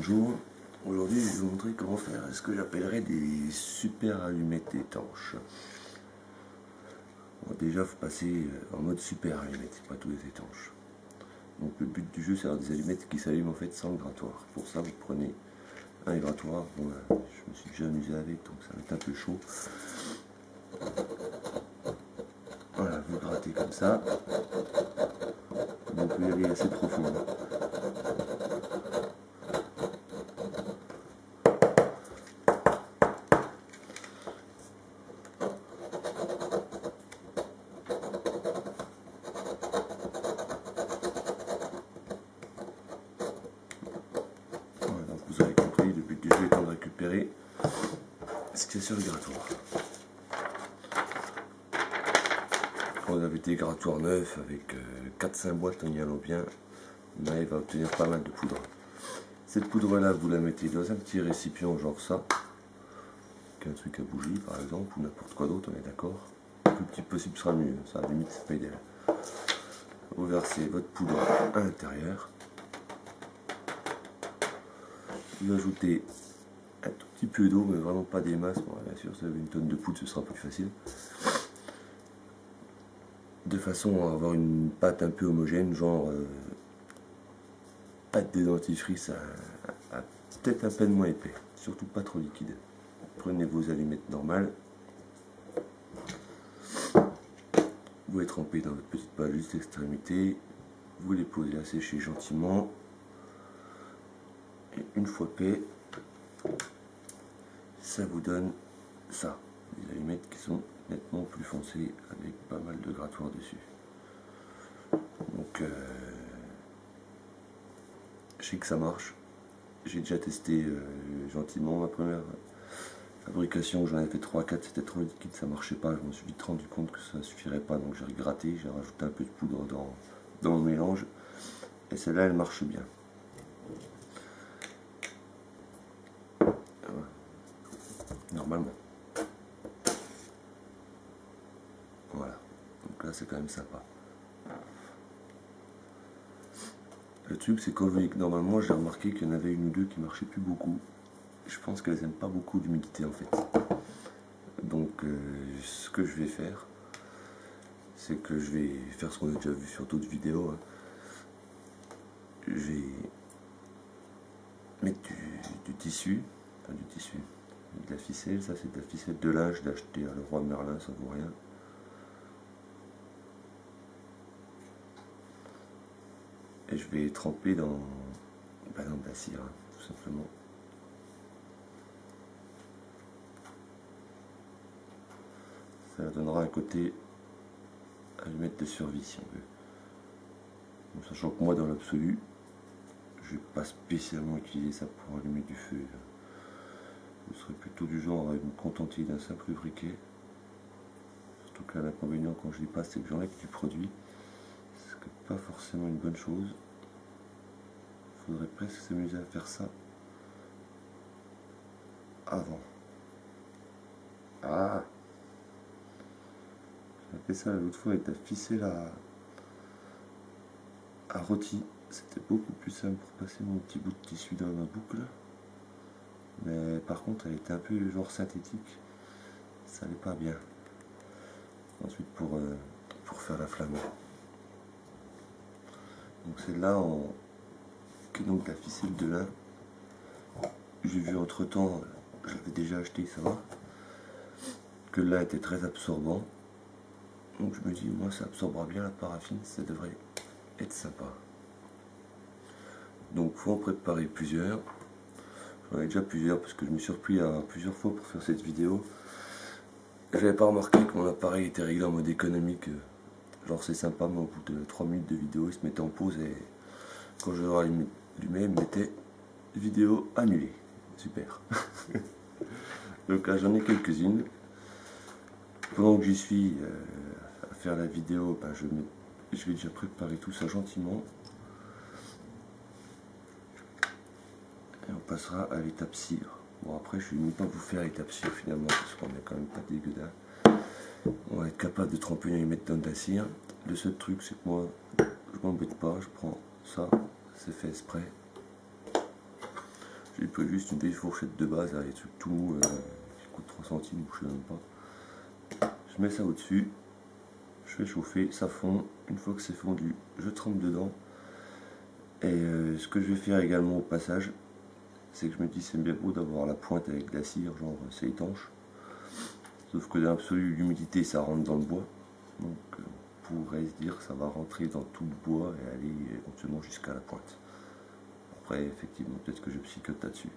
Bonjour, aujourd'hui je vais vous montrer comment faire ce que j'appellerais des super allumettes étanches. Bon, déjà il faut passer en mode super allumette, pas tous les étanches. Donc le but du jeu c'est d'avoir des allumettes qui s'allument en fait sans le grattoir. Pour ça vous prenez un grattoir, bon, je me suis déjà amusé avec donc ça va être un peu chaud. Voilà, vous grattez comme ça. Vous pouvez aller assez profond. Donc vous avez compris, le but du jeu étant de récupérer ce qu'il y a sur le grattoir. Quand vous avez des grattoirs neufs avec 4-5 boîtes en y allant bien, là il va obtenir pas mal de poudre. Cette poudre là vous la mettez dans un petit récipient genre ça, qu'un truc à bougie par exemple, ou n'importe quoi d'autre, on est d'accord. Le plus petit possible sera mieux, ça à la limite c'est pas idéal. Vous versez votre poudre à l'intérieur. Vous ajoutez un tout petit peu d'eau, mais vraiment pas des masses. Bon, bien sûr, si vous avez une tonne de poudre, ce sera plus facile. De façon à avoir une pâte un peu homogène, genre pâte de dentifrice à peut-être à peine moins épais, surtout pas trop liquide. Prenez vos allumettes normales. Vous les trempez dans votre petite pâte juste extrémité. Vous les posez à sécher gentiment. Et une fois fait, ça vous donne ça, des allumettes qui sont nettement plus foncées avec pas mal de grattoirs dessus. Donc je sais que ça marche. J'ai déjà testé gentiment ma première fabrication, j'en avais fait 3-4, c'était trop liquide, ça marchait pas. Je me suis vite rendu compte que ça suffirait pas, donc j'ai gratté, j'ai rajouté un peu de poudre dans le mélange. Et celle-là elle marche bien. Normalement. Voilà. Donc là c'est quand même sympa. Le truc c'est qu'au vu que normalement j'ai remarqué qu'il y en avait une ou deux qui marchaient plus beaucoup. Je pense qu'elles n'aiment pas beaucoup l'humidité en fait. Donc ce que je vais faire, c'est que je vais faire ce qu'on a déjà vu sur d'autres vidéos. Je vais mettre du tissu, enfin du tissu, de la ficelle, ça c'est de la ficelle de linge, j'ai acheté à Leroy Merlin, ça vaut rien. Et je vais tremper dans de la cire, tout simplement. Ça donnera un côté allumette de survie si on veut. Bon, sachant que moi dans l'absolu, je vais pas spécialement utiliser ça pour allumer du feu. Je serais plutôt du genre à me contenter d'un simple briquet. Surtout que l'inconvénient quand je les passe, c'est que j'enlève du produit. Ce qui n'est pas forcément une bonne chose. Il faudrait presque s'amuser à faire ça avant. Ah! J'ai fait ça l'autre fois avec la ficelle à rôti. C'était beaucoup plus simple pour passer mon petit bout de tissu dans ma boucle. Mais par contre elle était un peu genre synthétique. Ça n'allait pas bien. Ensuite pour faire la flamme. Donc celle-là qui est donc la ficelle de lin. J'ai vu entre temps, j'avais déjà acheté, ça va, que le lin était très absorbant. Donc je me dis, moi ça absorbera bien la paraffine, ça devrait être sympa. Donc il faut en préparer plusieurs. J'en ai déjà plusieurs parce que je me suis repris à plusieurs fois pour faire cette vidéo. J'avais pas remarqué que mon appareil était réglé en mode économique. Genre c'est sympa, mais au bout de 3 minutes de vidéo, il se mettait en pause et quand je l'allumais, il me mettait vidéo annulée. Super. Donc là j'en ai quelques-unes. Pendant que j'y suis à faire la vidéo, je vais déjà préparer tout ça gentiment. Et on passera à l'étape cire. Bon après je ne vais même pas vous faire l'étape cire finalement parce qu'on est quand même pas dégueulasse. On va être capable de tremper et mettre dans de la cire. Le seul truc c'est que moi je m'embête pas, je prends ça, c'est fait exprès. J'ai pris juste une vieille fourchette de base, là, les trucs tout mous, qui coûtent 3 centimes, ou je sais même pas. Je mets ça au-dessus, je fais chauffer, ça fond. Une fois que c'est fondu, je trempe dedans. Et ce que je vais faire également au passage, c'est que je me dis c'est bien beau d'avoir la pointe avec de la cire, genre c'est étanche. Sauf que dans l'absolu, l'humidité ça rentre dans le bois. Donc on pourrait se dire que ça va rentrer dans tout le bois et aller éventuellement jusqu'à la pointe. Après, effectivement, peut-être que je psychote là-dessus.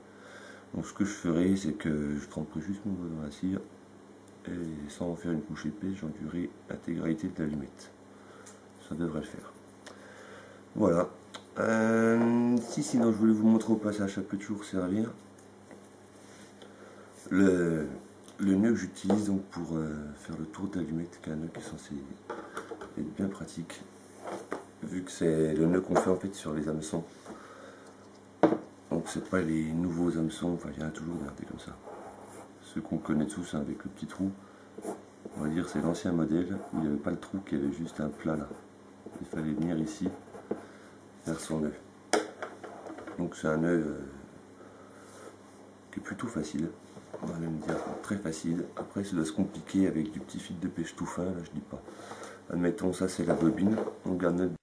Donc ce que je ferai, c'est que je tremperai juste mon doigt dans la cire et sans en faire une couche épaisse, j'endurerai l'intégralité de l'allumette. Ça devrait le faire. Voilà. Sinon je voulais vous montrer au passage, ça peut toujours servir. Le nœud que j'utilise donc pour faire le tour d'allumette, qui est un nœud qui est censé être bien pratique, vu que c'est le nœud qu'on fait en fait sur les hameçons. Donc c'est pas les nouveaux hameçons, enfin il y en a toujours, regardez comme ça. Ceux qu'on connaît tous hein, avec le petit trou. On va dire c'est l'ancien modèle où il n'y avait pas le trou, qu'il y avait juste un plat là. Il fallait venir ici faire son nœud. Donc c'est un nœud qui est plutôt facile, on va même dire très facile. Après ça doit se compliquer avec du petit fil de pêche tout fin, là je dis pas. Admettons ça c'est la bobine, on garde notre